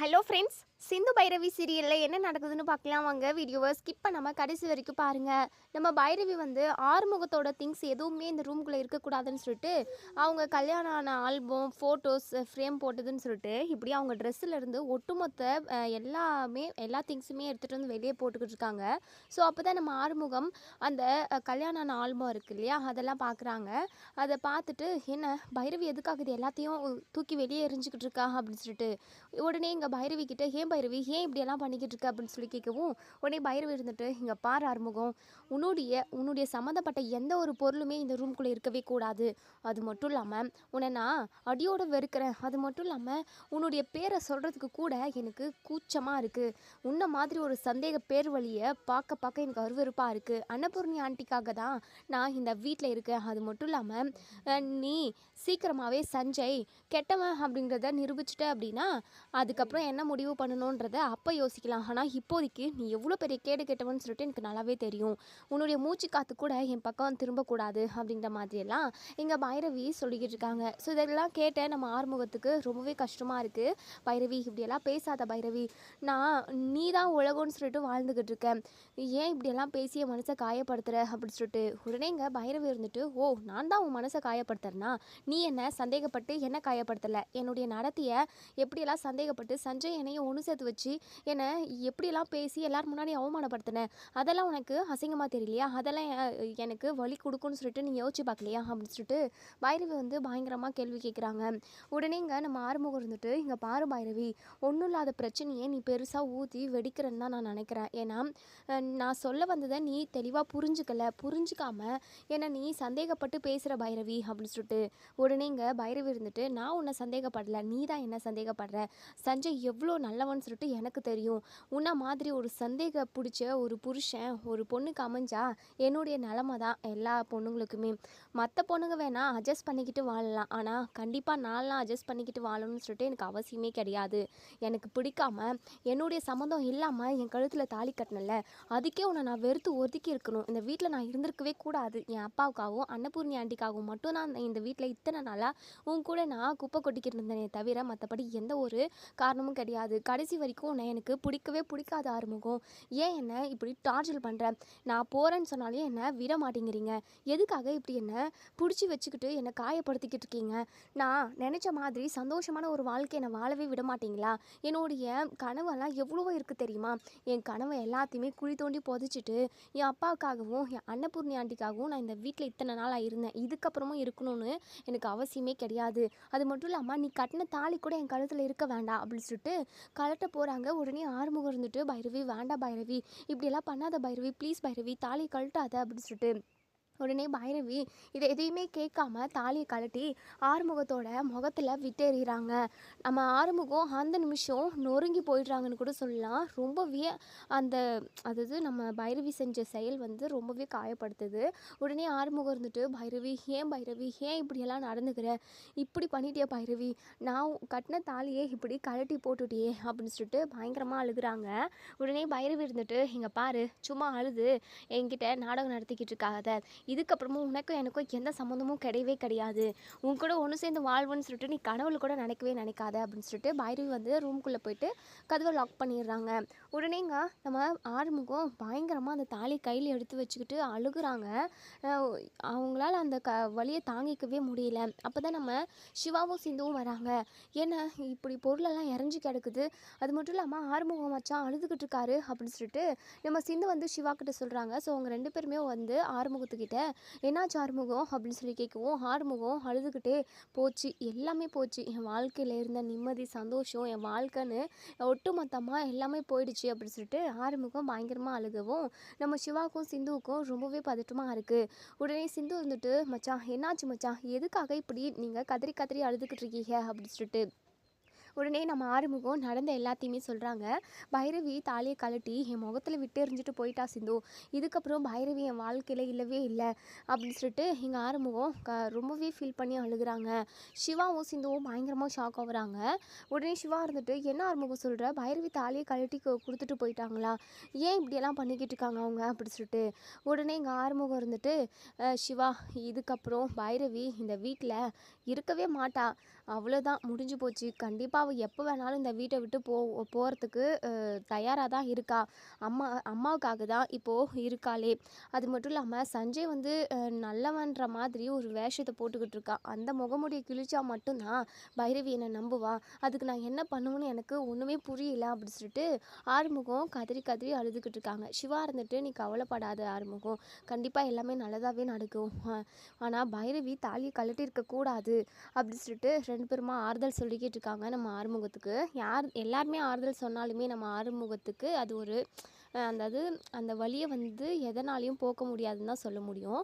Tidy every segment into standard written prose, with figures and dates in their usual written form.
Hello friends, Sindhu Bhairavi சீரியலில் என்ன நடக்குதுன்னு பார்க்கலாம் வாங்க. வீடியோவை ஸ்கிப் பண்ணாமல் கடைசி வரைக்கும் பாருங்கள். நம்ம பைரவி வந்து ஆறுமுகத்தோட திங்ஸ் எதுவுமே இந்த ரூம்குள்ளே இருக்கக்கூடாதுன்னு சொல்லிட்டு அவங்க கல்யாணம் ஆன ஆல்பம் ஃபோட்டோஸ் ஃப்ரேம் போட்டதுன்னு சொல்லிட்டு இப்படி அவங்க ட்ரெஸ்ஸிலேருந்து ஒட்டுமொத்த எல்லா திங்ஸுமே எடுத்துகிட்டு வந்து வெளியே போட்டுக்கிட்டு இருக்காங்க. ஸோ அப்போ தான் நம்ம ஆறுமுகம் அந்த கல்யாணம் ஆன ஆல்பம் இருக்குது இல்லையா, அதெல்லாம் பார்க்குறாங்க. அதை பார்த்துட்டு என்ன பைரவி எதுக்காக இது எல்லாத்தையும் தூக்கி வெளியே எரிஞ்சிக்கிட்டு இருக்கா அப்படின்னு சொல்லிட்டு உடனே இங்கே பைரவி கிட்ட, ஏன் பைரவி ஏன் இப்படியெல்லாம் பண்ணிக்கிட்டு இருக்க அப்படின்னு சொல்லி கேட்கவும், உடனே பைரவி இருந்துட்டு, இங்கே பாரு ஆறுமுகம், உன்னுடைய சம்மந்தப்பட்ட எந்த ஒரு பொருளுமே இந்த ரூம்குள்ளே இருக்கவே கூடாது. அது மட்டும் இல்லாமல் உன்னை நான் அடியோடு வெறுக்கிறேன். அது மட்டும் இல்லாமல் உன்னுடைய பேரை சொல்கிறதுக்கு கூட எனக்கு கூச்சமாக இருக்குது. உன்னை மாதிரி ஒரு சந்தேக பேர் வழியை பார்க்க பார்க்க எனக்கு அருவருப்பாக இருக்குது. அன்னபூர்ணி ஆண்டிக்காக தான் நான் இந்த வீட்டில் இருக்கேன். அது மட்டும் இல்லாமல் நீ சீக்கிரமாகவே சஞ்சய் கெட்டவன் அப்படிங்கிறத நிரூபிச்சிட்ட அப்படின்னா அதுக்கப்புறம் என்ன முடிவு பண்ணணுன்றத அப்போ யோசிக்கலாம். ஆனால் இப்போதைக்கு நீ எவ்வளோ பெரிய கேடு கெட்டவன்னு சொல்லிட்டு எனக்கு நல்லாவே தெரியும். உன்னுடைய மூச்சு காற்று கூட என் பக்கம் திரும்பக்கூடாது அப்படிங்கிற மாதிரியெல்லாம் எங்கள் பைரவி சொல்லிக்கிட்டு இருக்காங்க. ஸோ இதெல்லாம் கேட்ட நம்ம ஆறுமுகத்துக்கு ரொம்பவே கஷ்டமாக இருக்குது. பைரவி இப்படியெல்லாம் பேசாத பைரவி, நான் நீ தான் உலகம்னு சொல்லிட்டு வாழ்ந்துக்கிட்டு இருக்கேன். ஏன் இப்படியெல்லாம் பேசி என் மனசை காயப்படுத்துகிற அப்படின்னு சொல்லிட்டு உடனே இங்கே பைரவி இருந்துட்டு, ஓ நான் தான் உன் மனசை காயப்படுத்துறேன்னா நீ என்ன சந்தேகப்பட்டு என்ன காயப்படுத்தலை, என்னுடைய நடத்திய எப்படியெல்லாம் சந்தேகப்பட்டு சஞ்சய் என்னையும் ஒன்று சேர்த்து வச்சு என்னை எப்படியெல்லாம் பேசி எல்லாரும் முன்னாடி அவமானப்படுத்தினேன், அதெல்லாம் உனக்கு அசிங்கமாக தெரியலையா, அதெல்லாம் எனக்கு வலி கொடுக்குன்னு சொல்லிட்டு நீ யோசிச்சு பார்க்கலையா அப்படின்னு சொல்லிட்டு பைரவி வந்து பயங்கரமாக கேள்வி கேட்குறாங்க. உடனே இங்கே நம்ம ஆறுமுகம் இருந்துட்டு, இங்கே பாரு பைரவி, ஒன்றும் இல்லாத பிரச்சனையை நீ பெருசாக ஊற்றி வெடிக்கிறேன்னு தான் நான் நினைக்கிறேன். ஏன்னா நான் சொல்ல வந்ததை நீ தெளிவாக புரிஞ்சுக்காம என்னை நீ சந்தேகப்பட்டு பேசுகிற பைரவி அப்படின்னு சொல்லிட்டு உடனே இங்கே பைரவி இருந்துட்டு, நான் உன்னை சந்தேகப்படலை, நீ தான் என்ன சந்தேகப்படுற. சஞ்சய் எவ்வளோ நல்லவன்னு சொல்லிட்டு எனக்கு தெரியும். உன்ன மாதிரி ஒரு சந்தேக பிடிச்ச ஒரு புருஷன் ஒரு பொண்ணுக்கு அமைஞ்சா என்னுடைய நிலமை தான் எல்லா பொண்ணுங்களுக்குமே. மற்ற பொண்ணுங்க வேணால் அட்ஜஸ்ட் பண்ணிக்கிட்டு வாழலாம், ஆனால் கண்டிப்பாக நான்லாம் அட்ஜஸ்ட் பண்ணிக்கிட்டு வாழணும்னு சொல்லிட்டு எனக்கு அவசியமே கிடையாது. எனக்கு பிடிக்காம என்னுடைய சம்மந்தம் இல்லாமல் என் கழுத்தில் தாலி கட்டினல, அதுக்கே உன்னை நான் வெறுத்து ஒதுக்கி இருக்கணும். இந்த வீட்டில் நான் இருந்திருக்கவே கூடாது. என் அப்பாவுக்காகவும் அன்னபூர்ணி ஆண்டிக்காகவும் மட்டும் நான் இந்த வீட்டில் இத்தனை நாளாக உன் கூட நான் குப்பை கொட்டிக்கிட்டு இருந்தேனே தவிர மற்றபடி எந்த ஒரு காரணமும் கிடையாது. கடைசி வரைக்கும் உன்னை எனக்கு பிடிக்கவே பிடிக்காத ஆறுமுகம். ஏன் என்ன இப்படி டார்ச்சர் பண்ணுற? நான் போகிறேன்னு சொன்னாலே என்னை விட மாட்டேங்கிறீங்க. எதுக்காக இப்படி என்னை பிடிச்சி வச்சுக்கிட்டு என்னை காயப்படுத்திக்கிட்டு இருக்கீங்க? நான் நினச்ச மாதிரி சந்தோஷமான ஒரு வாழ்க்கை என்னை வாழவே விட மாட்டீங்களா? என்னுடைய கனவெல்லாம் எவ்வளவோ இருக்குது தெரியுமா? என் கனவை எல்லாத்தையுமே குழி தோண்டி புதைச்சிட்டு என் அப்பாவுக்காகவும் என் அன்னபூர்ணி ஆண்டிக்காகவும் நான் இந்த வீட்டில் இத்தனை நாளாக இருந்தேன். இதுக்கப்புறமும் இருக்கணும்னு எனக்கு அவசியமே கிடையாது. அது மட்டும் இல்லாமல் நீ கட்டின தாலி கூட என் கழுத்தில் இருக்க வேண்டாம் அப்படின்னு சொல்லிட்டு கலட்ட போகிறாங்க. உடனே ஆறுமுகம் இருந்துட்டு, பைரவி வேண்டாம் பைரவி, இப்படியெல்லாம் பண்ணாத பைரவி, ப்ளீஸ் பைரவி, தாலி கழட்டாத அப்படின்னு சொல்லிட்டு உடனே பைரவி இதை எதையுமே கேட்காம தாலியை கழட்டி ஆறுமுகத்தோட முகத்தில் விட்டேறிகிறாங்க. நம்ம ஆறுமுகம் அந்த நிமிஷம் நொறுங்கி போயிடுறாங்கன்னு கூட சொல்லலாம். ரொம்பவே அந்த அதாவது நம்ம பைரவி செஞ்ச செயல் வந்து ரொம்பவே காயப்படுத்துது. உடனே ஆறுமுகம் இருந்துட்டு, பைரவி ஏன் இப்படியெல்லாம் நடந்துக்கிற, இப்படி பண்ணிட்டியா பைரவி, நான் கட்டின தாலியே இப்படி கழட்டி போட்டுட்டியே அப்படின்னு சொல்லிட்டு பயங்கரமாக அழுகுறாங்க. உடனே பைரவி இருந்துட்டு, இங்கே பாரு, சும்மா அழுது என்கிட்ட நாடகம் நடத்திக்கிட்டு இருக்காத, இதுக்கப்புறமும் உனக்கும் எனக்கும் எந்த சம்மந்தமும் கிடையவே கிடையாது. உன் கூட ஒன்று சேர்ந்து வாழ்வுன்னு சொல்லிட்டு நீ கனவுல கூட நினைக்காத அப்படின்னு சொல்லிட்டு பைரவி வந்து ரூம்குள்ளே போயிட்டு கதவை லாக் பண்ணிடுறாங்க. உடனேங்க நம்ம ஆறுமுகம் பயங்கரமாக அந்த தாலி கையில் எடுத்து வச்சுக்கிட்டு அழுகுறாங்க. அவங்களால அந்த வலியை தாங்கிக்கவே முடியல. அப்போ தான் நம்ம சிவாவும் சிந்துவும் வராங்க. ஏன்னா இப்படி பொருளெல்லாம் இறஞ்சி கிடக்குது, அது மட்டும் இல்லாமல் ஆறுமுகம் மச்சான் அழுதுகிட்டு இருக்காரு அப்படின்னு சொல்லிட்டு நம்ம சிந்து வந்து சிவா கிட்ட சொல்கிறாங்க. ஸோ அவங்க ரெண்டு பேருமே வந்து ஆறுமுகத்துக்கிட்ட, என்னாச்சு ஆறுமுகம் அப்படின்னு சொல்லி கேட்கவும், ஆறுமுகம் அழுதுகிட்டே, போச்சு எல்லாமே போச்சு, என் வாழ்க்கையில் இருந்த நிம்மதி சந்தோஷம் என் வாழ்க்கைன்னு ஒட்டுமொத்தமாக எல்லாமே போயிடுச்சு அப்படின்னு சொல்லிட்டு ஆறுமுகம் பயங்கரமாக அழுகவும், நம்ம சிவாவுக்கும் சிந்துவுக்கும் ரொம்பவே பதட்டமாக இருக்குது. உடனே சிந்து வந்துட்டு, மச்சான் என்னாச்சு மச்சான், எதுக்காக இப்படி நீங்கள் கதறி கதறி அழுதுகிட்டு இருக்கீங்க அப்படின்னு சொல்லிட்டு உடனே நம்ம ஆறுமுகம் நடந்த எல்லாத்தையுமே சொல்கிறாங்க. பைரவி தாலியை கழட்டி என் முகத்தில் விட்டு எறிஞ்சிட்டு போயிட்டா சிந்து, இதுக்கப்புறம் பைரவி என் வாழ்க்கையில் இல்லவே இல்லை அப்படின்னு சொல்லிட்டு எங்கள் ஆறுமுகம் ரொம்பவே ஃபீல் பண்ணி அழுகுறாங்க. சிவாவும் சிந்துவும் பயங்கரமாக ஷாக் ஆகுறாங்க. உடனே சிவா இருந்துட்டு, என்ன ஆறுமுகம் சொல்கிற, பைரவி தாலியை கழட்டி கொடுத்துட்டு போயிட்டாங்களா, ஏன் இப்படியெல்லாம் பண்ணிக்கிட்டு இருக்காங்க அவங்க அப்படி சொல்லிட்டு உடனே எங்கள் ஆறுமுகம் இருந்துட்டு, சிவா இதுக்கப்புறம் பைரவி இந்த வீட்டில் இருக்கவே மாட்டா, அவ்வளோதான் முடிஞ்சு போச்சு. கண்டிப்பா அவ எப்போ வேணாலும் இந்த வீட்ட விட்டு போறதுக்கு தயாரா தான் இருக்கா. அம்மாவுக்காக தான் இப்போ இருக்காளே. அது மட்டும் இல்லாம சஞ்சய் வந்து நல்லவன்ற மாதிரி ஒரு வேஷத்த போட்டுக்கிட்டு இருக்கான். அந்த முகமூடிய கிழிச்சா மட்டும் தான் பைரவி என்ன நம்புவா. அதுக்கு நான் என்ன பண்ணுவேன்னு எனக்கு ஒண்ணுமே புரியல அப்படி சொல்லிட்டு ஆறுமுகம் கதறி கதறி அழுதுகிட்டு இருக்காங்க. சிவா இருந்துட்டு, "நீ கவலைப்படாத ஆறுமுகம். கண்டிப்பா எல்லாமே நல்லதாவே நடக்கும். ஆனா பைரவி தாலிய கழட்டியிருக்க கூடாது." அப்படி சொல்லிட்டு 2 பேருமா ஆறுதல் சொல்லிக்கிட்டு இருக்காங்க நம்ம ஆறுமுகத்துக்கு. எல்லாருமே ஆறுதல் சொன்னாலுமே நம்ம ஆறுமுகத்துக்கு அது ஒரு அதாவது அந்த வலியை வந்து எதனாலையும் போக்க முடியாதுன்னு தான் சொல்ல முடியும்.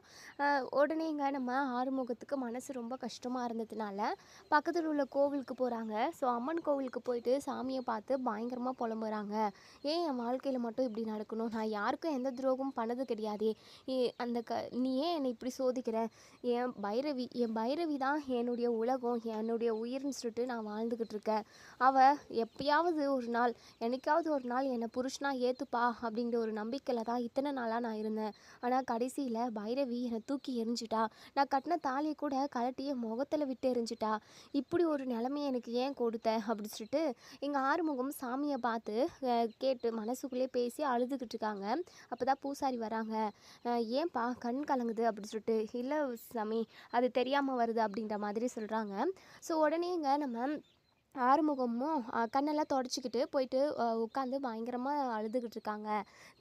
உடனேங்க நம்ம ஆறுமுகத்துக்கு மனசு ரொம்ப கஷ்டமாக இருந்ததுனால பக்கத்தில் உள்ள கோவிலுக்கு போகிறாங்க. ஸோ அம்மன் கோவிலுக்கு போயிட்டு சாமியை பார்த்து பயங்கரமாக புலம்புறாங்க. ஏன் என் வாழ்க்கையில் மட்டும் இப்படி நடக்கணும்? நான் யாருக்கும் எந்த துரோகமும் பண்ணது கிடையாதே. அந்த நீ ஏன் என்னை இப்படி சோதிக்கிற? என் பைரவி தான் என்னுடைய உலகம், என்னுடைய உயிர்னு சொல்லிட்டு நான் வாழ்ந்துக்கிட்டு இருக்கேன். அவள் எப்பயாவது ஒரு நாள், என்னைக்காவது ஒரு நாள் என்னை புருஷனா ஏற்றுப்பா அப்படிங்கிற ஒரு நம்பிக்கையில் தான் இத்தனை நாளாக நான் இருந்தேன். ஆனால் கடைசியில் பைரவி என்னை தூக்கி எறிஞ்சிட்டா. நான் கட்டின தாலியை கூட கழட்டி என் முகத்தில் விட்டு எறிஞ்சிட்டா. இப்படி ஒரு நிலைமையை எனக்கு ஏன் கொடுத்த அப்படி சொல்லிட்டு எங்கள் ஆறுமுகம் சாமியை பார்த்து கேட்டு மனசுக்குள்ளே பேசி அழுதுகிட்டு இருக்காங்க. அப்போ தான் பூசாரி வராங்க. ஏன்பா கண் கலங்குது அப்படி சொல்லிட்டு. இல்லை சாமி, அது தெரியாமல் வருது அப்படின்ற மாதிரி சொல்கிறாங்க. ஸோ உடனேங்க நம்ம ஆறுமுகமும் கண்ணெல்லாம் தொடச்சிக்கிட்டு போயிட்டு உட்காந்து பயங்கரமாக அழுதுகிட்டு இருக்காங்க.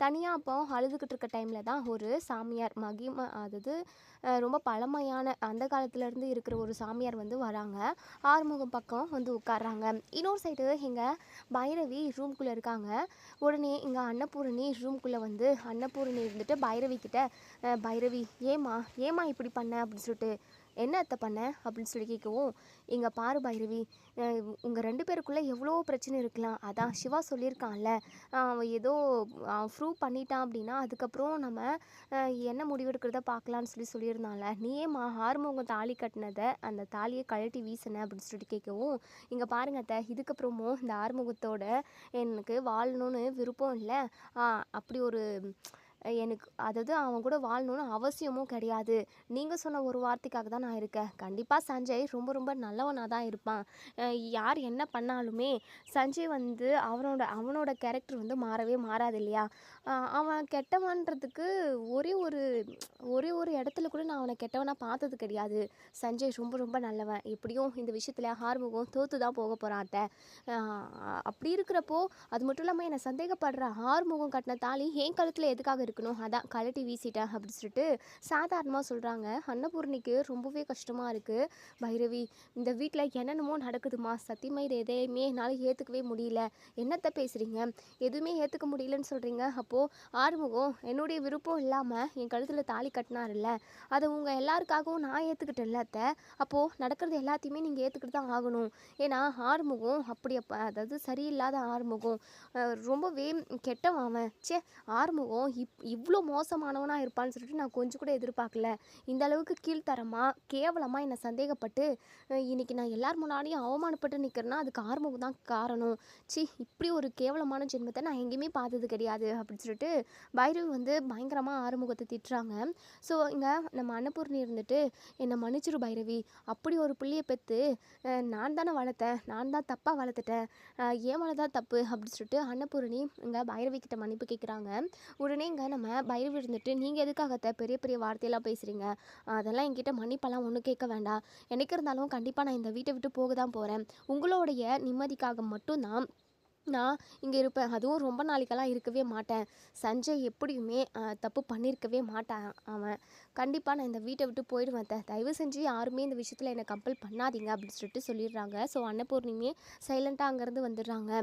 தனியாக அப்போ அழுதுகிட்டு இருக்க டைமில் தான் ஒரு சாமியார் அதாவது ரொம்ப பழமையான அந்த காலத்துலேருந்து இருக்கிற ஒரு சாமியார் வந்து வராங்க. ஆறுமுகம் பக்கம் வந்து உட்கார்றாங்க. இன்னொரு சைடு எங்கள் பைரவி ரூம்குள்ளே இருக்காங்க. உடனே இங்கே அன்னபூரணி ரூம்குள்ளே வந்து அன்னபூரணி இருந்துட்டு பைரவி கிட்ட, பைரவி ஏமா இப்படி பண்ண அப்படின்னு சொல்லிட்டு, என்ன அத்தை பண்ண அப்படின்னு சொல்லி கேட்கவும், இங்கே பாரு பைரவி, உங்கள் 2 பேருக்குள்ளே எவ்வளோ பிரச்சனை இருக்கலாம். அதான் சிவா சொல்லியிருக்கான்ல, அவன் ஏதோ ப்ரூவ் பண்ணிட்டான் அப்படின்னா அதுக்கப்புறம் நம்ம என்ன முடிவெடுக்கிறத பார்க்கலான்னு சொல்லியிருந்தான்ல. நீ ஏம்மா ஆறுமுகம் தாலி கட்டினதை அந்த தாலியை கழட்டி வீசின அப்படின்னு சொல்லிட்டு கேட்கவும், இங்கே பாருங்க அத்தை, இதுக்கப்புறமும் இந்த ஆறுமுகத்தோட எனக்கு வாழணும்னு விருப்பம் இல்லை. அப்படி ஒரு எனக்கு அதாவது அவன் கூட வாழணும்னு அவசியமும் கிடையாது. நீங்கள் சொன்ன ஒரு வார்த்தைக்காக தான் நான் இருக்கேன். கண்டிப்பாக சஞ்சய் ரொம்ப ரொம்ப நல்லவனாக தான் இருப்பான். யார் என்ன பண்ணாலுமே சஞ்சய் வந்து அவனோட கேரக்டர் வந்து மாறவே மாறாது இல்லையா? அவன் கெட்டவன்றதுக்கு ஒரே ஒரு இடத்துல கூட நான் அவனை கெட்டவனாக பார்த்தது கிடையாது. சஞ்சய் ரொம்ப ரொம்ப நல்லவன். எப்படியும் இந்த விஷயத்தில் ஆறுமுகம் தோற்று தான் போக போகிறான் அத்தை. அப்படி இருக்கிறப்போ அது மட்டும் இல்லாமல் என்னை சந்தேகப்படுற ஆறுமுகம் கட்டின தாலி என் கழுத்தில் எதுக்காக இருக்கணும்? அதான் கழட்டி வீசிட்டேன் அப்படின்னு சொல்லிட்டு சாதாரணமாக சொல்கிறாங்க. அன்னபூர்ணிக்கு ரொம்பவே கஷ்டமாக இருக்குது. பைரவி, இந்த வீட்டில் என்னென்னமோ நடக்குதுமா. சத்தியமா இது எதையுமே என்னால் ஏற்றுக்கவே முடியல. என்னத்தை பேசுகிறீங்க? எதுவுமே ஏற்றுக்க முடியலன்னு சொல்கிறீங்க. அப்போது ஆறுமுகம் என்னுடைய விருப்பம் இல்லாமல் என் கழுத்தில் தாலி கட்டினார்ல, அதை உங்கள் எல்லாருக்காகவும் நான் ஏற்றுக்கிட்டேன்ல அத்தை. அப்போது நடக்கிறது எல்லாத்தையுமே நீங்கள் ஏற்றுக்கிட்டு தான் ஆகணும். ஏன்னா ஆறுமுகம் அதாவது சரியில்லாத ஆறுமுகம், ரொம்பவே கெட்டவன் அவன். ஆறுமுகம் இவ்வளோ மோசமானவனாக இருப்பான்னு சொல்லிட்டு நான் கொஞ்சம் கூட எதிர்பார்க்கல. இந்த அளவுக்கு கீழ்த்தரமாக கேவலமாக என்னை சந்தேகப்பட்டு இன்றைக்கி நான் எல்லார் முன்னாடியும் அவமானப்பட்டு நிற்கிறேன்னா அதுக்கு ஆறுமுகம் தான் காரணம். இப்படி ஒரு கேவலமான ஜென்மத்தை நான் எங்கேயுமே பார்த்தது கிடையாது அப்படின்னு சொல்லிட்டு பைரவி வந்து பயங்கரமாக ஆறுமுகத்தை திட்டுறாங்க. ஸோ இங்கே நம்ம அன்னபூர்ணி இருந்துட்டு, என்னை மன்னிச்சிரு பைரவி, அப்படி ஒரு பிள்ளையை பெற்று நான் தானே வளர்த்தேன், நான் தான் தப்பாக வளர்த்துட்டேன், ஏன் மேலே தான் தப்பு அப்படின்னு சொல்லிட்டு அன்னபூரணி இங்கே பைரவி கிட்ட மன்னிப்பு கேட்குறாங்க. உடனே இங்கே நம்ம பைரவி இருந்துட்டு, நீங்கள் எதுக்காகத்த பெரிய பெரிய வார்த்தையெல்லாம் பேசுகிறீங்க? அதெல்லாம் என்கிட்ட மன்னிப்பெல்லாம் ஒன்றும் கேட்க வேண்டாம். என்னைக்கு இருந்தாலும் கண்டிப்பாக நான் இந்த வீட்டை விட்டு போக தான் போகிறேன். உங்களுடைய நிம்மதிக்காக மட்டும்தான் நான் இங்கே இருப்பேன். அதுவும் ரொம்ப நாளைக்கெல்லாம் இருக்கவே மாட்டேன். சஞ்சய் எப்படியுமே தப்பு பண்ணியிருக்கவே மாட்டான். அவன் கண்டிப்பாக நான் இந்த வீட்டை விட்டு போயிடுவேன். தயவு செஞ்சு யாருமே இந்த விஷயத்தில் என்னை கம்பல் பண்ணாதீங்க அப்படின்னு சொல்லிட்டு சொல்லிடுறாங்க. ஸோ அன்னபூர்ணிமே சைலண்ட்டாக அங்கேருந்து வந்துடுறாங்க.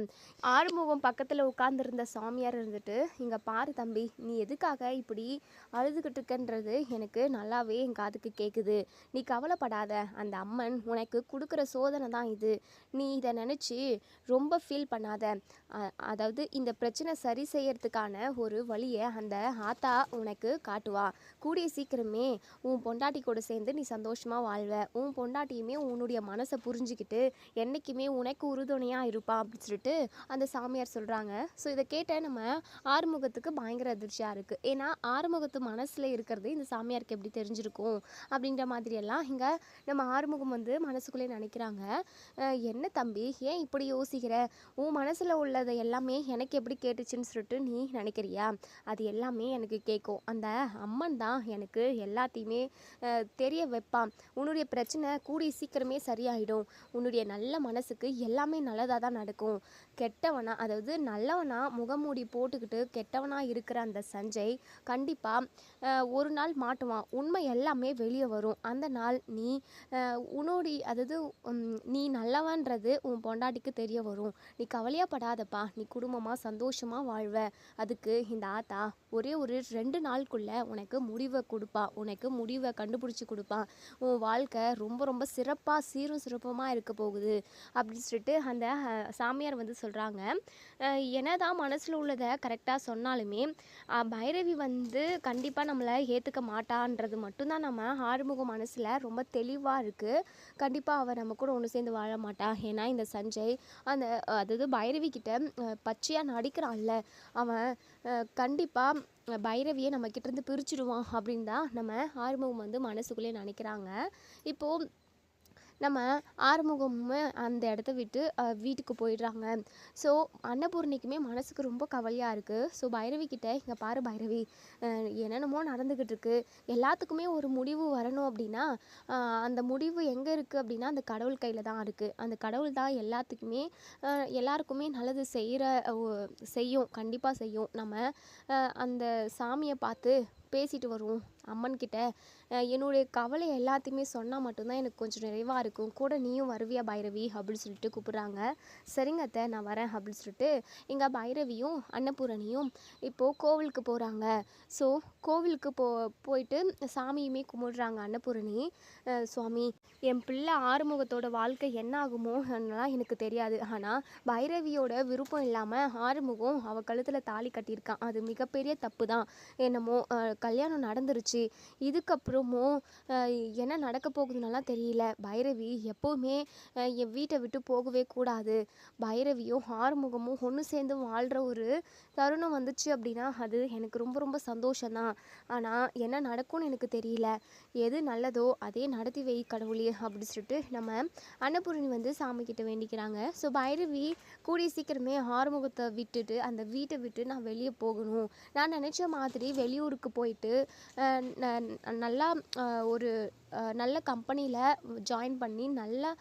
ஆறுமுகம் பக்கத்தில் உட்கார்ந்துருந்த சாமியார் இருந்துட்டு, இங்கே பாரு தம்பி, நீ எதுக்காக இப்படி அழுதுகிட்டு இருக்கன்றது எனக்கு நல்லாவே என் காதுக்கு கேட்குது. நீ கவலைப்படாத, அந்த அம்மன் உனக்கு கொடுக்குற சோதனை தான் இது. நீ இதை நினச்சி ரொம்ப ஃபீல் பண்ணாத. அதாவது இந்த பிரச்சனை சரி செய்யறதுக்கான ஒரு வழியை அந்த ஆத்தா உனக்கு காட்டுவா. கூடிய சீக்கிரம் பேருமே உன் பொண்டாட்டி கூட சேர்ந்து நீ சந்தோஷமாக வாழ்வ, உன் பொண்டாட்டியுமே உன்னுடைய மனசை புரிஞ்சுக்கிட்டு என்றைக்குமே உனக்கு உறுதுணையாக இருப்பான் அப்படின்னு சொல்லிட்டு அந்த சாமியார் சொல்கிறாங்க. ஸோ இதை கேட்ட நம்ம ஆறுமுகத்துக்கு பயங்கர அதிர்ச்சியாக இருக்குது. ஏன்னா ஆறுமுகத்து மனசில் இருக்கிறது இந்த சாமியாருக்கு எப்படி தெரிஞ்சிருக்கும் அப்படின்ற மாதிரியெல்லாம் இங்கே நம்ம ஆறுமுகம் வந்து மனசுக்குள்ளே நினைக்கிறாங்க. என்ன தம்பி, ஏன் இப்படி யோசிக்கிற? உன் மனசில் உள்ளதை எல்லாமே எனக்கு எப்படி கேட்டுச்சுன்னு சொல்லிட்டு நீ நினைக்கிறியா? அது எல்லாமே எனக்கு கேட்கும். அந்த அம்மன் தான் எனக்கு எல்லாத்தையுமே தெரிய வைப்பான். உன்னுடைய பிரச்சனை கூடிய சீக்கிரமே சரியாயிடும். உன்னுடைய நல்ல மனசுக்கு எல்லாமே நல்லதாக தான் நடக்கும். கெட்டவனா, அதாவது நல்லவனா முகமூடி போட்டுக்கிட்டு கெட்டவனா இருக்கிற அந்த சஞ்சய் கண்டிப்பாக ஒரு நாள் மாட்டுவான். உண்மை எல்லாமே வெளியே வரும். அந்த நாள் நீ உன்னுடைய, அதாவது நீ நல்லவன்றது உன் பொண்டாட்டிக்கு தெரிய வரும். நீ கவலையாப்படாதப்பா, நீ குடும்பமாக சந்தோஷமாக வாழ்வ. அதுக்கு இந்த ஆத்தா ஒரே ஒரு 2 நாளுக்குள்ளே உனக்கு முடிவை கொடுப்பா, உனக்கு முடிவை கண்டுபிடிச்சி கொடுப்பான். உன் வாழ்க்கை ரொம்ப ரொம்ப சிறப்பாக சீரும் சிறப்பமாக இருக்க போகுது அப்படின்னு சொல்லிட்டு அந்த சாமியார் வந்து சொல்கிறாங்க. என்னதான் மனசில் உள்ளதை கரெக்டாக சொன்னாலுமே பைரவி வந்து கண்டிப்பாக நம்மளை ஏற்றுக்க மாட்டான்றது மட்டும்தான் நம்ம ஆறுமுகம் மனசில் ரொம்ப தெளிவாக இருக்குது. கண்டிப்பாக அவள் நம்ம கூட ஒன்று சேர்ந்து வாழ மாட்டா. ஏன்னா இந்த சஞ்சய் அந்த, அதாவது பைரவி கிட்ட பச்சையாக நடிக்கிறான்ல, அவன் கண்டிப்பாக பைரவியை நம்ம கிட்டேருந்து பிரிச்சுடுவான் அப்படின்னு தான் நம்ம ஆறுமுகம் வந்து மனசுக்குள்ளே நினைக்கிறாங்க. இப்போது நம்ம ஆறுமுகமும் அந்த இடத்த விட்டு வீட்டுக்கு போயிடுறாங்க. ஸோ அன்னபூர்ணிக்குமே மனசுக்கு ரொம்ப கவலையாக இருக்குது. ஸோ பைரவி கிட்டே, இங்கே பாரு பைரவி, என்னென்னமோ நடந்துக்கிட்டு இருக்கு, எல்லாத்துக்குமே ஒரு முடிவு வரணும் அப்படின்னா அந்த முடிவு எங்கே இருக்குது அப்படின்னா அந்த கடவுள் கையில் தான் இருக்குது. அந்த கடவுள் தான் எல்லாருக்குமே நல்லது செய்யும், கண்டிப்பாக செய்யும். நம்ம அந்த சாமியை பார்த்து பேசிட்டு வருவோம் அம்மன்கிட்ட. என்னுடைய கவலை எல்லாத்தையுமே சொன்னால் மட்டும்தான் எனக்கு கொஞ்சம் நிறைவாக இருக்கும். கூட நீயும் வருவியா பைரவி அப்படின்னு சொல்லிட்டு கூப்பிட்றாங்க. சரிங்க அத்தை, நான் வரேன் அப்படின்னு சொல்லிட்டு இங்கே பைரவியும் அன்னபூரணியும் இப்போது கோவிலுக்கு போகிறாங்க. ஸோ கோவிலுக்கு போயிட்டு சாமியுமே கும்பிடுறாங்க அன்னபூரணி. சுவாமி, என் பிள்ளை ஆறுமுகத்தோட வாழ்க்கை என்ன ஆகுமோ அதெல்லாம் எனக்கு தெரியாது. ஆனால் பைரவியோட விருப்பம் இல்லாமல் ஆறுமுகம் அவள் கழுத்தில் தாலி கட்டியிருக்கான். அது மிகப்பெரிய தப்பு தான். என்னமோ கல்யாணம் நடந்துருச்சு, இதுக்கப்புறமும் என்ன நடக்க போகுதுன்னெல்லாம் தெரியல. பைரவி எப்போவுமே என் வீட்டை விட்டு போகவே கூடாது. பைரவியும் ஆறுமுகமும் ஒன்று சேர்ந்து வாழ்கிற ஒரு தருணம் வந்துச்சு அப்படின்னா அது எனக்கு ரொம்ப ரொம்ப சந்தோஷம்தான். ஆனால் என்ன நடக்கும்னு எனக்கு தெரியல. எது நல்லதோ அதே நடத்தி வை கடவுளே அப்படி சொல்லிட்டு நம்ம அன்னபூரணி வந்து சாமிக்கிட்ட வேண்டிக்கிறாங்க. ஸோ பைரவி கூடிய சீக்கிரமே ஆறுமுகத்தை விட்டுட்டு அந்த வீட்டை விட்டு நான் வெளியே போகணும், நான் நினச்ச மாதிரி வெளியூருக்கு போயிட்டு நல்லா ஒரு நல்ல கம்பெனியில் ஜாயின் பண்ணி நல்லா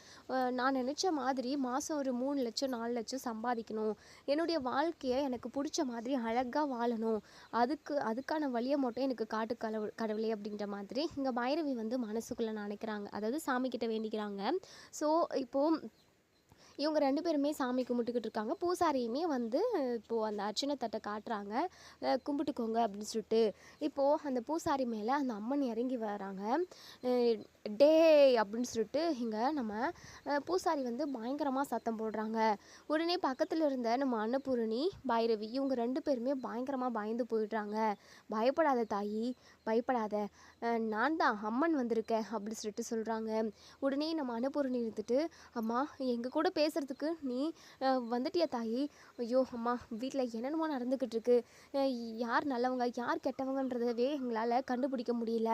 நான் நினச்ச மாதிரி மாதம் ஒரு 3 லட்சம் 4 லட்சம் சம்பாதிக்கணும், என்னுடைய வாழ்க்கையை எனக்கு பிடிச்ச மாதிரி அழகாக வாழணும், அதுக்கான வழியை மட்டும் எனக்கு காட்டு கடவுளே அப்படின்ற மாதிரி இங்கே பைரவி வந்து மனசுக்குள்ளே நினைக்கிறாங்க, அதாவது சாமிக்கிட்ட வேண்டிக்கிறாங்க. ஸோ இப்போது இவங்க 2 பேருமே சாமி கும்பிட்டுக்கிட்டு இருக்காங்க. பூசாரியுமே வந்து இப்போது அந்த அர்ச்சனை தட்டை காட்டுறாங்க, கும்பிட்டுக்கோங்க அப்படின்னு சொல்லிட்டு. இப்போது அந்த பூசாரி மேலே அந்த அம்மன் இறங்கி வராங்க. டே அப்படின்னு சொல்லிட்டு இங்கே நம்ம பூசாரி வந்து பயங்கரமாக சத்தம் போடுறாங்க. உடனே பக்கத்தில் இருந்த நம்ம அன்னபூரணி பைரவி இவங்க 2 பேருமே பயங்கரமாக பயந்து போயிடுறாங்க. பயப்படாத தாயி, பயப்படாத, நான் தான் அம்மன் வந்திருக்கேன் அப்படி சொல்லிட்டு சொல்கிறாங்க. உடனே நம்ம அன்னபூரணி இருந்துட்டு, அம்மா எங்கள் கூட பேசுகிறதுக்கு நீ வந்துட்டியா தாயி? ஐயோ அம்மா, வீட்டில் என்னென்னமோ நடந்துக்கிட்டு இருக்கு, யார் நல்லவங்க யார் கெட்டவங்கன்றதவே எங்களால் கண்டுபிடிக்க முடியல.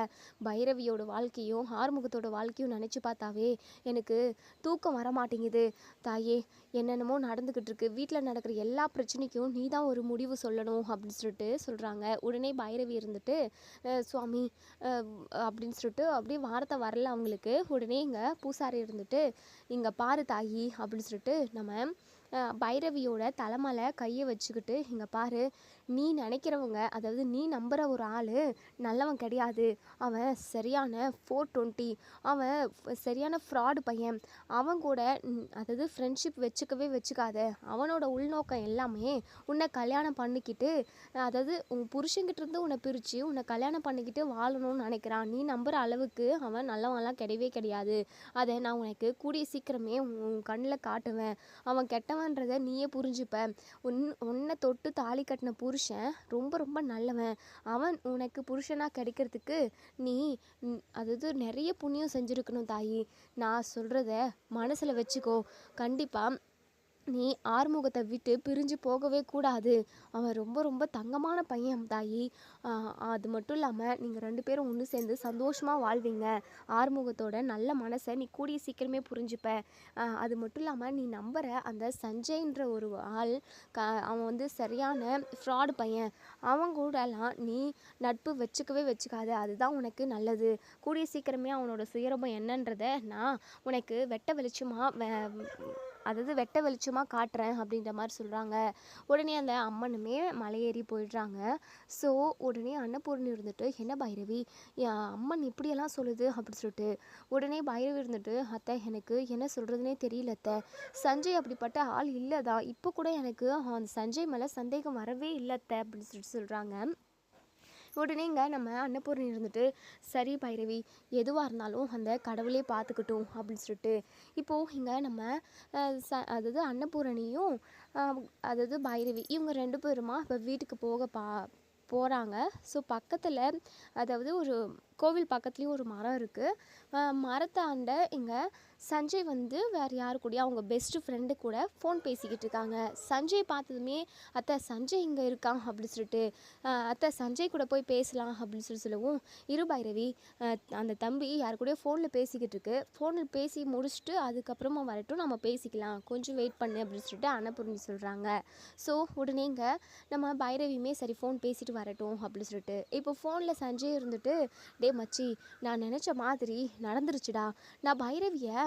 பைரவியோட வாழ்க்கையும் ஆறுமுகத்தோட வாழ்க்கையும் நினச்சி பார்த்தாவே எனக்கு தூக்கம் வர மாட்டேங்குது தாயே. என்னென்னமோ நடந்துக்கிட்டு இருக்கு, வீட்டில் நடக்கிற எல்லா பிரச்சனைக்கும் நீ தான் ஒரு முடிவு சொல்லணும் அப்படின்னு சொல்லிட்டு சொல்கிறாங்க. உடனே பைரவி இருந்துட்டு, சுவாமி அப்படின்னு சொல்லிட்டு அப்படியே வார்த்தை வரல அவங்களுக்கு. உடனே இங்கே பூசாரி இருந்துட்டு, இங்கே பாரு தாயி அப்படின்னு சொல்லிட்டு நம்ம பைரவியோட தலைமலை கையை வச்சுக்கிட்டு, இங்கே பாரு, நீ நினைக்கிறவங்க, அதாவது நீ நம்புகிற ஒரு ஆள் நல்லவன் கிடையாது. அவன் சரியான 420, அவன் சரியான ஃப்ராடு பையன். அவன் கூட அதாவது ஃப்ரெண்ட்ஷிப் வச்சுக்காத. அவனோட உள்நோக்கம் எல்லாமே உன்னை கல்யாணம் பண்ணிக்கிட்டு, அதாவது உன் புருஷன்கிட்டேருந்து உன்னை பிரித்து உன்னை கல்யாணம் பண்ணிக்கிட்டு வாழணும்னு நினைக்கிறான். நீ நம்புகிற அளவுக்கு அவன் நல்லவன்லாம் கிடையவே கிடையாது. அதை நான் உனக்கு கூடிய சீக்கிரமே உன் கண்ணில் காட்டுவேன். அவன் கெட்டவன் நல்லவன்றதை நீயே புரிஞ்சுப்ப. உன்னை தொட்டு தாலி கட்டின புருஷன் ரொம்ப ரொம்ப நல்லவன். அவன் உனக்கு புருஷனாக கிடைக்கிறதுக்கு நீ அதாவது நிறைய புண்ணியம் செஞ்சுருக்கணும் தாயி. நான் சொல்கிறத மனசில் வச்சுக்கோ. கண்டிப்பாக நீ ஆறுமுகத்தை விட்டு பிரிஞ்சு போகவே கூடாது. அவன் ரொம்ப ரொம்ப தங்கமான பையன் தாயி. அது மட்டும் இல்லாமல் நீங்கள் 2 பேரும் ஒன்று சேர்ந்து சந்தோஷமாக வாழ்வீங்க. ஆறுமுகத்தோட நல்ல மனசை நீ கூடிய சீக்கிரமே புரிஞ்சுப்ப. அது மட்டும் இல்லாமல் நீ நம்புகிற அந்த சஞ்சய்ன்ற ஒரு ஆள் அவன் வந்து சரியான ஃப்ராடு பையன். அவன் கூடலாம் நீ நட்பு வச்சுக்கவே வச்சுக்காது. அதுதான் உனக்கு நல்லது. கூடிய சீக்கிரமே அவனோட சுயரூபம் என்னன்றதை நான் உனக்கு வெட்ட வெளிச்சமாக காட்டுறேன் அப்படின்ற மாதிரி சொல்கிறாங்க. உடனே அந்த அம்மனுமே மலையேறி போயிடுறாங்க. ஸோ உடனே அன்னபூர்ணி இருந்துட்டு, என்ன பைரவி அம்மன் இப்படியெல்லாம் சொல்லுது அப்படின்னு சொல்லிட்டு உடனே பைரவி இருந்துட்டு, அத்தை எனக்கு என்ன சொல்கிறதுனே தெரியல அத்தை. சஞ்சய் அப்படிப்பட்ட ஆள் இல்லைதா. இப்போ கூட எனக்கு அந்த சஞ்சய் மேலே சந்தேகம் வரவே இல்லை அத்தை அப்படின்னு சொல்லிட்டு சொல்கிறாங்க. உடனேங்க நம்ம அன்னபூர்ணி இருந்துட்டு, சரி பைரவி எதுவாக இருந்தாலும் அந்த கடவுளே பார்த்துக்கட்டும் அப்படின்னு சொல்லிட்டு இப்போது இங்கே நம்ம அதாவது அன்னபூரணியும் அதாவது பைரவி இவங்க 2 பேருமா இப்போ வீட்டுக்கு போகிறாங்க. ஸோ பக்கத்தில் அதாவது ஒரு கோவில் பக்கத்துலேயும் ஒரு மரம் இருக்குது. மரத்தாண்ட இங்கே சஞ்சய் வந்து வேறு யாரு கூடயும் அவங்க பெஸ்ட்டு ஃப்ரெண்டு கூட ஃபோன் பேசிக்கிட்டு இருக்காங்க. சஞ்சய் பார்த்ததுமே, அத்தை சஞ்சய் இங்கே இருக்கான் அப்படின்னு சொல்லிட்டு, அத்தை சஞ்சய் கூட போய் பேசலாம் அப்படின்னு சொல்லவும், இரு பைரவி அந்த தம்பி யார் கூடயோ ஃபோனில் பேசிக்கிட்டு இருக்கு. ஃபோனில் பேசி முடிச்சுட்டு அதுக்கப்புறமா வரட்டும், நம்ம பேசிக்கலாம், கொஞ்சம் வெயிட் பண்ணு அப்படின்னு சொல்லிட்டு அன்னபூர்ணி சொல்கிறாங்க. ஸோ உடனே இங்கே நம்ம பைரவியுமே சரி ஃபோன் பேசிட்டு வரட்டும் அப்படின்னு சொல்லிட்டு இப்போ ஃபோனில் சஞ்சய் இருந்துட்டு, டே மச்சி நான் நினச்ச மாதிரி நடந்துருச்சுடா. நான் பைரவியை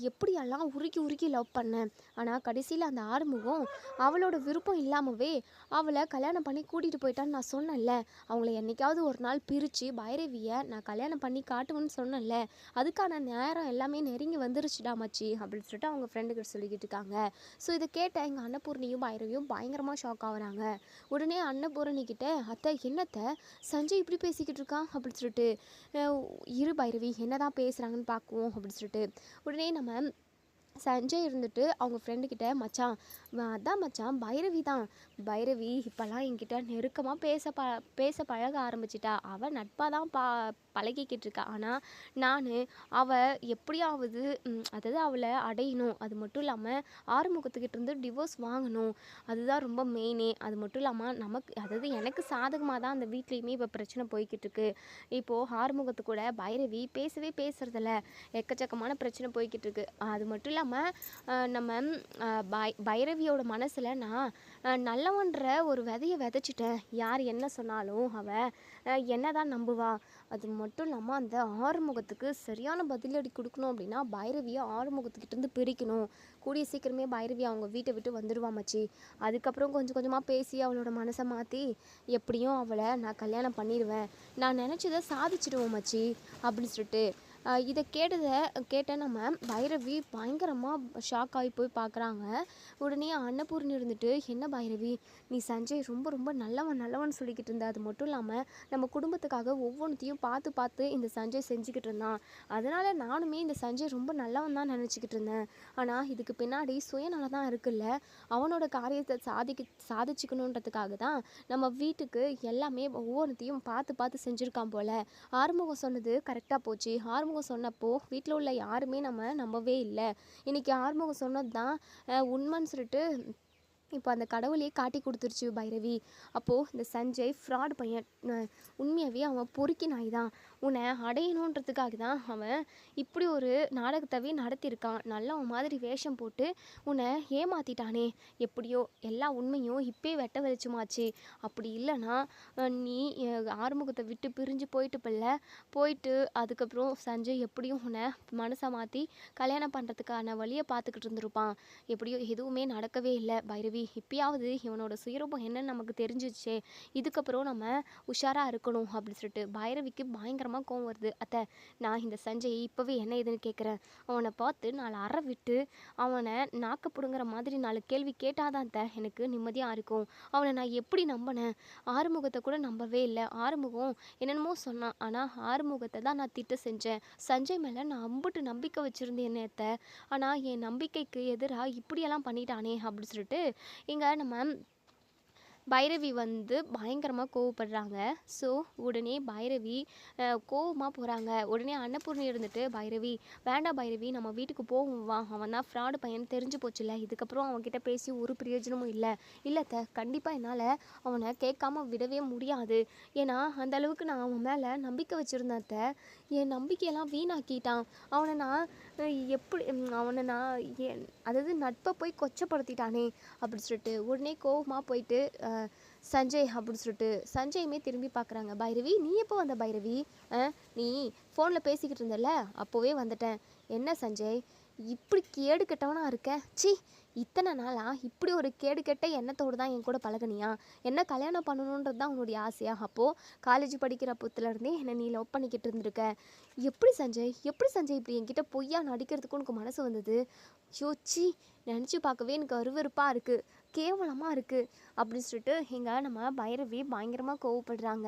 எப்படியெல்லாம் உருக்கி உருக்கி லவ் பண்ணேன். ஆனால் கடைசியில் அந்த ஆறுமுகம் அவளோட விருப்பம் இல்லாமவே அவளை கல்யாணம் பண்ணி கூட்டிகிட்டு போயிட்டான்னு நான் சொன்னேன்ல. அவங்கள என்றைக்காவது ஒரு நாள் பிரித்து பைரவியை நான் கல்யாணம் பண்ணி காட்டுவேன்னு சொன்னேன்ல. அதுக்கான நேரம் எல்லாமே நெருங்கி வந்துருச்சுடா மச்சி அப்படின்னு சொல்லிட்டு அவங்க ஃப்ரெண்டுக்கிட்ட சொல்லிக்கிட்டு இருக்காங்க. ஸோ இதை கேட்ட எங்கள் அன்னபூர்ணியும் பைரவியும் பயங்கரமாக ஷாக் ஆகுறாங்க. உடனே அன்னபூரணிக்கிட்ட, அத்தை என்னத்தை சஞ்சய் இப்படி பேசிக்கிட்டு இருக்கான் அப்படின்னு சொல்லிட்டு, இரு பைரவி என்னதான் பேசுகிறாங்கன்னு பார்க்குவோம் அப்படின்னு சொல்லிட்டு உடனே நம்ம சஞ்சய் இருந்துட்டு அவங்க ஃப்ரெண்டுக்கிட்ட, மச்சான் அதான் மச்சான் பைரவி தான். பைரவி இப்போல்லாம் என்கிட்ட நெருக்கமாக பேச பழக ஆரம்பிச்சிட்டா. அவள் நட்பாக தான் பழகிக்கிட்டு இருக்கா. ஆனால் நான் அவள் எப்படியாவது அதாவது அவளை அடையணும். அது மட்டும் இல்லாமல் ஆறுமுகத்துக்கிட்ட இருந்து டிவோர்ஸ் வாங்கணும். அதுதான் ரொம்ப மெயினே. அது மட்டும் இல்லாமல் நமக்கு அதாவது எனக்கு சாதகமாக தான் அந்த வீட்லேயுமே இப்போ பிரச்சனை போய்கிட்டு இருக்கு. இப்போது ஆறுமுகத்து கூட பைரவி பேசுறதில்ல. எக்கச்சக்கமான பிரச்சனை போய்கிட்டு இருக்கு. அது மட்டும் இல்லாமல் நம்ம பைரவியோட மனசில் நான் நல்லவன்ற ஒரு விதையை விதைச்சிட்டேன். யார் என்ன சொன்னாலும் அவள் என்ன தான் நம்புவா. அது மட்டும் இல்லாமல் அந்த ஆறுமுகத்துக்கு சரியான பதிலடி கொடுக்கணும் அப்படின்னா பைரவியை ஆறுமுகத்துக்கிட்டேருந்து பிரிக்கணும். கூடிய சீக்கிரமே பைரவி அவங்க வீட்டை விட்டு வந்துடுவா மச்சி. அதுக்கப்புறம் கொஞ்சம் கொஞ்சமாக பேசி அவளோட மனசை மாற்றி எப்படியும் அவளை நான் கல்யாணம் பண்ணிடுவேன். நான் நினச்சதை சாதிச்சிடுவோம் மச்சி அப்படின்னு சொல்லிட்டு இதை கேட்ட நம்ம பைரவி பயங்கரமாக ஷாக் ஆகி போய் பார்க்குறாங்க. உடனே அன்னபூர்ணி இருந்துட்டு, என்ன பைரவி நீ சஞ்சய் ரொம்ப ரொம்ப நல்லவன் சொல்லிக்கிட்டு இருந்த. அது மட்டும் இல்லாமல் நம்ம குடும்பத்துக்காக ஒவ்வொன்றுத்தையும் பார்த்து இந்த சஞ்சய் செஞ்சுக்கிட்டு இருந்தான். அதனால் நானுமே இந்த சஞ்சய் ரொம்ப நல்லவன் தான் நினச்சிக்கிட்டு இருந்தேன். ஆனால் இதுக்கு பின்னாடி சுயநலம் தான் இருக்குல்ல. அவனோட காரியத்தை சாதிச்சுக்கணுன்றதுக்காக தான் நம்ம வீட்டுக்கு எல்லாமே ஒவ்வொன்றுத்தையும் பார்த்து செஞ்சுருக்கான் போல். ஆறுமுகம் சொன்னது கரெக்டாக போச்சு. ஆறுமுகம் சொன்னப்போ வீட்டில் உள்ள யாருமே நம்ம நம்பவே இல்லை. இன்றைக்கி ஆறுமுகம் சொன்னது தான் உண்மைன்னு சொல்லிட்டு இப்போ அந்த கடவுளையே காட்டி கொடுத்துருச்சு பைரவி. அப்போது இந்த சஞ்சய் ஃப்ராட் பையன். உண்மையாகவே அவன் பொறுக்கி நாய் தான். உன்னை அடையணுன்றதுக்காக தான் அவன் இப்படி ஒரு நாடகத்தவே நடத்தியிருக்கான். நல்லவன் மாதிரி வேஷம் போட்டு உன்னை ஏமாற்றிட்டானே. எப்படியோ எல்லா உண்மையும் இப்பே வெட்ட வெளிச்சமாச்சு. அப்படி இல்லைன்னா நீ ஆறுமுகத்தை விட்டு பிரிஞ்சு போயிட்டு அதுக்கப்புறம் சஞ்சய் எப்படியும் உன்னை மனசை மாற்றி கல்யாணம் பண்ணுறதுக்கான வழியை பார்த்துக்கிட்டு இருந்திருப்பான். எப்படியோ எதுவுமே நடக்கவே இல்லை பைரவி. பைரவி, இப்பயாவது இவனோட சுயரூபம் என்னன்னு நமக்கு தெரிஞ்சிச்சே, இதுக்கப்புறம் நம்ம உஷாராக இருக்கணும் அப்படின்னு சொல்லிட்டு பைரவிக்கு பயங்கரமாக கோவம் வருது. அத்தை, நான் இந்த சஞ்சய் இப்போவே என்ன ஏதுன்னு கேட்குறேன். அவனை பார்த்து 4 அறை விட்டு அவனை நாக்க பிடுங்குற மாதிரி 4 கேள்வி கேட்டாதான் அத்தை எனக்கு நிம்மதியாக இருக்கும். அவனை நான் எப்படி நம்பினேன்? ஆறுமுகத்தை கூட நம்பவே இல்லை. ஆறுமுகம் என்னென்னமோ சொன்னான், ஆனால் ஆறுமுகத்தை தான் நான் திட்ட செஞ்சேன். சஞ்சய் மேலே நான் அம்புட்டு நம்பிக்கை வச்சுருந்தேன் என்னத்தை, ஆனால் என் நம்பிக்கைக்கு எதிராக இப்படியெல்லாம் பண்ணிட்டானே அப்படின்னு சொல்லிட்டு இங்கே நம்ம பைரவி வந்து பயங்கரமாக கோவப்படுறாங்க. ஸோ உடனே பைரவி கோவமாக போகிறாங்க. உடனே அன்னபூர்ணி இருந்துட்டு, பைரவி வேண்டாம் பைரவி, நம்ம வீட்டுக்கு போவோம் வா, அவன் தான் ஃப்ராடு பையன் தெரிஞ்சு போச்சுல்ல, இதுக்கப்புறம் அவன்கிட்ட பேசி ஒரு பிரயோஜனமும் இல்லை. இல்லைத்த, கண்டிப்பாக என்னால் அவனை கேட்காம விடவே முடியாது. ஏன்னா அந்த அளவுக்கு நான் அவன் மேலே நம்பிக்கை வச்சுருந்தேன். என் நம்பிக்கையெல்லாம் வீணாக்கிட்டான். அவனை நான் எப்படி அவனை நான் அதாவது நட்பை போய் கொச்சப்படுத்திட்டானே அப்படின்னு சொல்லிட்டு உடனே கோவமாக போயிட்டு சஞ்சய் அப்படின்னு சொல்லிட்டு சஞ்சயுமே திரும்பி பார்க்குறாங்க. பைரவி, நீ எப்போ வந்த பைரவி? நீ ஃபோனில் பேசிக்கிட்டு இருந்தல, அப்போவே வந்துட்டேன். என்ன சஞ்சய், இப்படி கேடு கெட்டவனா இருக்க? சி, இத்தனை நாளா இப்படி ஒரு கேடு கெட்ட எண்ணத்தோடு தான் என் கூட பழகுனியா? என்ன கல்யாணம் பண்ணணுன்றது தான் உன்னுடைய ஆசையா? அப்போது காலேஜ் படிக்கிற புத்துலேருந்தே என்னை நீ லவ் பண்ணிக்கிட்டு இருந்திருக்க. எப்படி சஞ்சய் இப்படி என்கிட்ட பொய்யா நடிக்கிறதுக்கு உனக்கு மனசு வந்தது? யோச்சி, நினச்சி பார்க்கவே எனக்கு அருவருப்பாக இருக்குது, கேவலமாக இருக்குது அப்படின்னு சொல்லிட்டு நம்ம பைரவி பயங்கரமாக கோவப்படுறாங்க.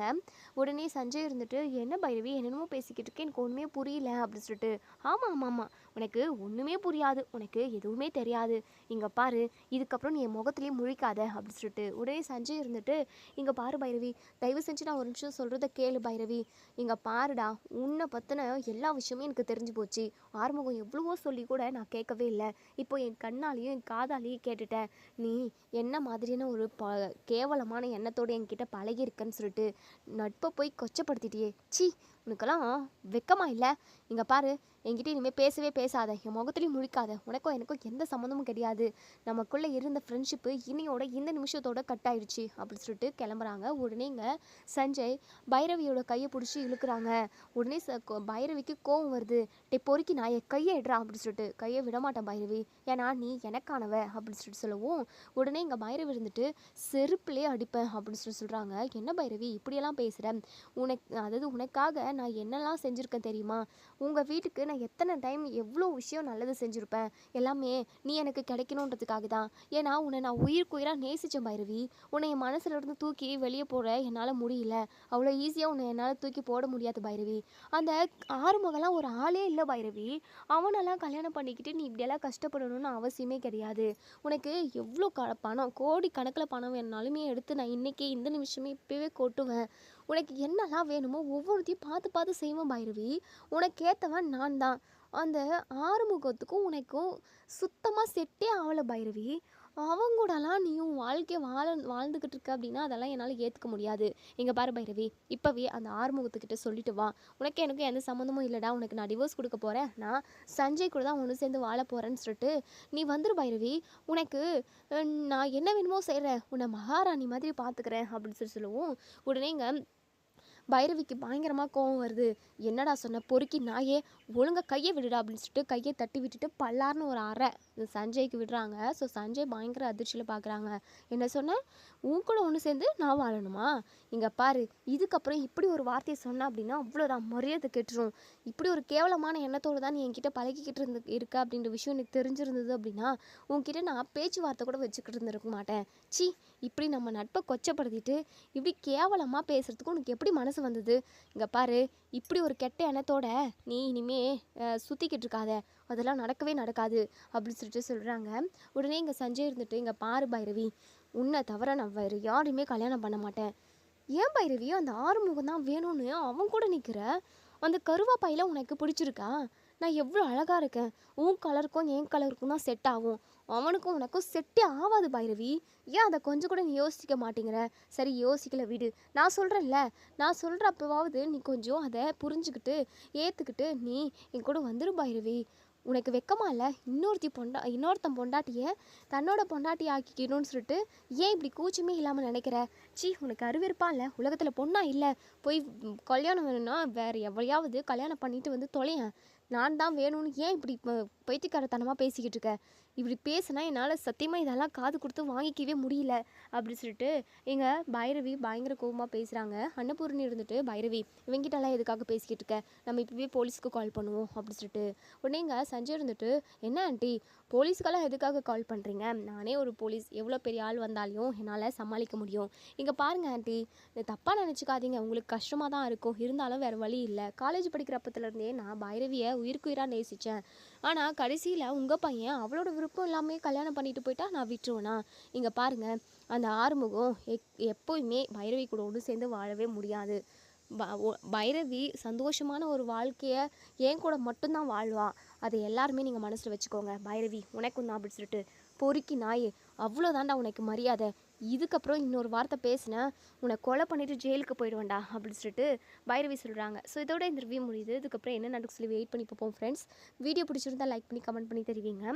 உடனே சஞ்சய் இருந்துட்டு, என்ன பைரவி என்னென்னமோ பேசிக்கிட்டு இருக்கேன், எனக்கு ஒன்றுமே புரியல அப்படின்னு சொல்லிட்டு. ஆமாம், உனக்கு ஒன்றுமே புரியாது, உனக்கு எதுவுமே தெரியாது, இங்கே பாரு, இதுக்கப்புறம் நீ என் முகத்துலேயே முழிக்காத அப்படின்னு சொல்லிட்டு உடனே சஞ்சய் இருந்துட்டு, இங்கே பாரு பைரவி, தயவு செஞ்சு நான் ஒரு நிமிஷம் சொல்கிறத கேளு பைரவி. இங்கே பாருடா, உன்னை பற்றின எல்லா விஷயமும் எனக்கு தெரிஞ்சு போச்சு. ஆறுமுகம் எவ்வளவோ சொல்லி கூட நான் கேட்கவே இல்லை. இப்போ என் கண்ணாலேயும் என் காதாலேயும் கேட்டுட்டேன். நீ என்ன மாதிரியான ஒரு கேவலமான எண்ணத்தோடு என்கிட்ட பழகியிருக்கன்னு சொல்லிட்டு நட்பை போய் கொச்சப்படுத்திட்டியே. சி, உனக்கெல்லாம் வெக்கமா இல்லை? இங்கே பாரு, என்கிட்ட இனிமேல் பேசவே பேசாத, என் முகத்துலேயும் முழிக்காத, உனக்கும் எனக்கும் எந்த சம்மந்தமும் கிடையாது. நமக்குள்ளே இருந்த ஃப்ரெண்ட்ஷிப்பு இன்னையோட இந்த நிமிஷத்தோட கட் ஆயிடுச்சு அப்படின்னு சொல்லிட்டு கிளம்புறாங்க. உடனே இங்கே சஞ்சய் பைரவியோட கையை பிடிச்சி இழுக்கிறாங்க. உடனே பைரவிக்கு கோவம் வருது. டே பொறுக்கி நான் என் கையை எடுறா அப்படின்னு சொல்லிட்டு. கையை விடமாட்டேன் பைரவி, ஏன்னா நீ எனக்கானவ அப்படின்னு சொல்லிட்டு சொல்லவும், உடனே இங்கே பைரவி இருந்துட்டு செருப்புலேயே அடிப்பேன் அப்படின்னு சொல்கிறாங்க. என்ன பைரவி இப்படியெல்லாம் பேசுகிறேன்? உனக்காக நான் என்னெல்லாம் செஞ்சுருக்கேன் தெரியுமா? உங்கள் வீட்டுக்கு நான் எத்தனை டைம் எவ்வளோ விஷயம் நல்லது செஞ்சுருப்பேன். எல்லாமே நீ எனக்கு கிடைக்கணுன்றதுக்காக தான். ஏன்னா உன்னை நான் உயிராக நேசித்தேன் பைரவி. உன்னை என் மனசுலேருந்து தூக்கி வெளியே போட என்னால் முடியல. அவ்வளோ ஈஸியாக உன்னை என்னால் தூக்கி போட முடியாது பைரவி. அந்த ஆறுமுகம்லாம் ஒரு ஆளே இல்லை பைரவி. அவனெல்லாம் கல்யாணம் பண்ணிக்கிட்டு நீ இப்படியெல்லாம் கஷ்டப்படணும்னு அவசியமே கிடையாது. உனக்கு எவ்வளோ பணம், கோடி கணக்கில் பணம் வேணுனாலுமே எடுத்து நான் இன்றைக்கி இந்த நிமிஷமே இப்போவே கொட்டுவேன். உனக்கு என்னெல்லாம் வேணுமோ ஒவ்வொருத்தையும் பார்த்து பார்த்து செய்வேன் பைரவி. உனக்கு ஏற்றவன் நான் தான். அந்த ஆறுமுகத்துக்கும் உனக்கும் சுத்தமாக செட்டே ஆகலை பைரவி. அவங்கூடலாம் நீயும் வாழ்க்கையை வாழ்ந்துக்கிட்டு இருக்க அப்படின்னா அதெல்லாம் என்னால் ஏற்றுக்க முடியாது. இங்கே பாரு பைரவி, இப்போவே அந்த ஆறுமுகத்துக்கிட்ட சொல்லிட்டு வா, உனக்கு எனக்கு எந்த சம்மந்தமும் இல்லைடா, உனக்கு நான் டிவோர்ஸ் கொடுக்க போகிறேன், நான் சஞ்சய் கூட தான் ஒன்று சேர்ந்து வாழ போகிறேன்னு சொல்லிட்டு நீ வந்துரு பைரவி. உனக்கு நான் என்ன வேணுமோ செய்கிறேன், உன்னை மகாராணி மாதிரி பார்த்துக்கிறேன் அப்படின்னு சொல்லுவோம். உடனே இங்கே பைரவிக்கு பயங்கரமாக கோவம் வருது. என்னடா சொன்ன பொறுக்கி நாயே, ஒழுங்காக கையை விடுடா அப்படின்னு சொல்லிட்டு கையை தட்டி விட்டுட்டு பல்லார்னு ஒரு அறை சஞ்சய்க்கு விடுறாங்க. ஸோ சஞ்சய் பயங்கர அதிர்ச்சியில் பார்க்குறாங்க. என்ன சொன்னேன், உன் கூட ஒன்று சேர்ந்து நான் வாழணுமா? இங்கே பாரு, இதுக்கப்புறம் இப்படி ஒரு வார்த்தையை சொன்னேன் அப்படின்னா அவ்வளோதான், மரியாதை கெட்டுரும். இப்படி ஒரு கேவலமான எண்ணத்தோடு தான் நீ என்கிட்ட பழகிக்கிட்டு இருக்க அப்படின்ற விஷயம் எனக்கு தெரிஞ்சிருந்தது அப்படின்னா உன்கிட்ட நான் பேச்சுவார்த்தை கூட வச்சுக்கிட்டு இருந்திருக்க மாட்டேன். சி, இப்படி நம்ம நட்பை கொச்சப்படுத்திட்டு இப்படி கேவலமாக பேசுகிறதுக்கு உனக்கு எப்படி மனசு வந்தது? இங்கே பாரு, இப்படி ஒரு கெட்ட எண்ணத்தோட நீ இனிமே சுற்றிக்கிட்டு இருக்காத, அதெல்லாம் நடக்கவே நடக்காது அப்படின்னு சொல்கிறாங்க. உடனே இங்கே சஞ்சய் இருந்துட்டு, இங்கே பாரு பைரவி, உன்னை தவிர நான் வேறு யாரையுமே கல்யாணம் பண்ண மாட்டேன். ஏன் பைரவி அந்த ஆறுமுகம் தான் வேணும்னு அவன் கூட நிற்கிற? அந்த கருவாப்பையில் உனக்கு பிடிச்சிருக்கா? நான் எவ்வளோ அழகாக இருக்கேன், உன் கலருக்கும் என் கலருக்கும் தான் செட் ஆகும், அவனுக்கும் உனக்கும் செட்டே ஆகாது பைரவி. ஏன் அதை கொஞ்சம் கூட நீ யோசிக்க மாட்டேங்கிற? சரி யோசிக்கல விடு, நான் சொல்கிறேன்ல, நான் சொல்கிறப்பவாவது நீ கொஞ்சம் அதை புரிஞ்சுக்கிட்டு ஏற்றுக்கிட்டு நீ என் கூட வந்துரு பைரவி. உனக்கு வெக்கமா இல்லை? இன்னொருத்தன் பொண்டாட்டியை தன்னோட பொண்டாட்டி ஆக்கிக்கணும்னு சொல்லிட்டு ஏன் இப்படி கூச்சமே இல்லாமல் நினைக்கிற? சி, உனக்கு அருவிருப்பா இல்லை? உலகத்தில் பொண்ணா இல்லை? போய் கல்யாணம் வேணும்னா வேறு எவ்வளையாவது கல்யாணம் பண்ணிட்டு வந்து தொலையேன். நான் தான் வேணும்னு ஏன் இப்படி பைத்தியக்காரத்தனமாக பேசிக்கிட்டு இருக்க? இப்படி பேசுனா என்னால் சத்தியமாக இதெல்லாம் காது கொடுத்து வாங்கிக்கவே முடியல அப்படின்னு சொல்லிட்டு எங்கள் பைரவி பயங்கர கோவமாக பேசுகிறாங்க. அன்னபூர்ணி இருந்துட்டு, பைரவி இவங்கிட்டலாம் எதுக்காக பேசிக்கிட்டு இருக்க, நம்ம இப்போவே போலீஸ்க்கு கால் பண்ணுவோம் அப்படின்னு சொல்லிட்டு. உடனே இங்கே சஞ்சய் இருந்துட்டு, என்ன ஆண்டி போலீஸ்க்கெல்லாம் எதுக்காக கால் பண்ணுறீங்க, நானே ஒரு போலீஸ், எவ்வளோ பெரிய ஆள் வந்தாலையும் என்னால் சமாளிக்க முடியும். இங்கே பாருங்கள் ஆண்டி, தப்பாக நினச்சிக்காதீங்க, உங்களுக்கு கஷ்டமாக தான் இருக்கும், இருந்தாலும் வேறு வழி இல்லை. காலேஜ் படிக்கிறப்பத்துலேருந்தே நான் பைரவியை உயிருக்குயிராக நேசித்தேன். ஆனால் கடைசியில் உங்கள் பையன் அவளோட விருப்பம் இல்லாமல் கல்யாணம் பண்ணிட்டு போயிட்டா நான் விட்டுருவேனா? இங்கே பாருங்கள், அந்த ஆறுமுகம் எப்போயுமே பைரவி கூட ஒன்று சேர்ந்து வாழவே முடியாது. பைரவி சந்தோஷமான ஒரு வாழ்க்கையை என் கூட மட்டும்தான் வாழ்வா. அதை எல்லாருமே நீங்கள் மனசில் வச்சுக்கோங்க. பைரவி உனக்கும் தான் அப்படின்னு சொல்லிட்டு, பொறுக்கி நாயே, அவ்வளோதாண்டா உனக்கு மரியாதை, இதுக்கப்புறம் இன்னொரு வார்த்தை பேசினேன் உன்னை கொலை பண்ணிவிட்டு ஜெயிலுக்கு போயிடுவேண்டா அப்படின்னு சொல்லிட்டு பைரவி சொல்கிறாங்க. ஸோ இதோட இந்த ரிவ்யூ முடியுது. இதுக்கப்புறம் என்ன நடக்கு சொல்லி வெயிட் பண்ணி பார்ப்போம் ஃப்ரெண்ட்ஸ். வீடியோ பிடிச்சிருந்தா லைக் பண்ணி கமெண்ட் பண்ணி தெரிவிங்க.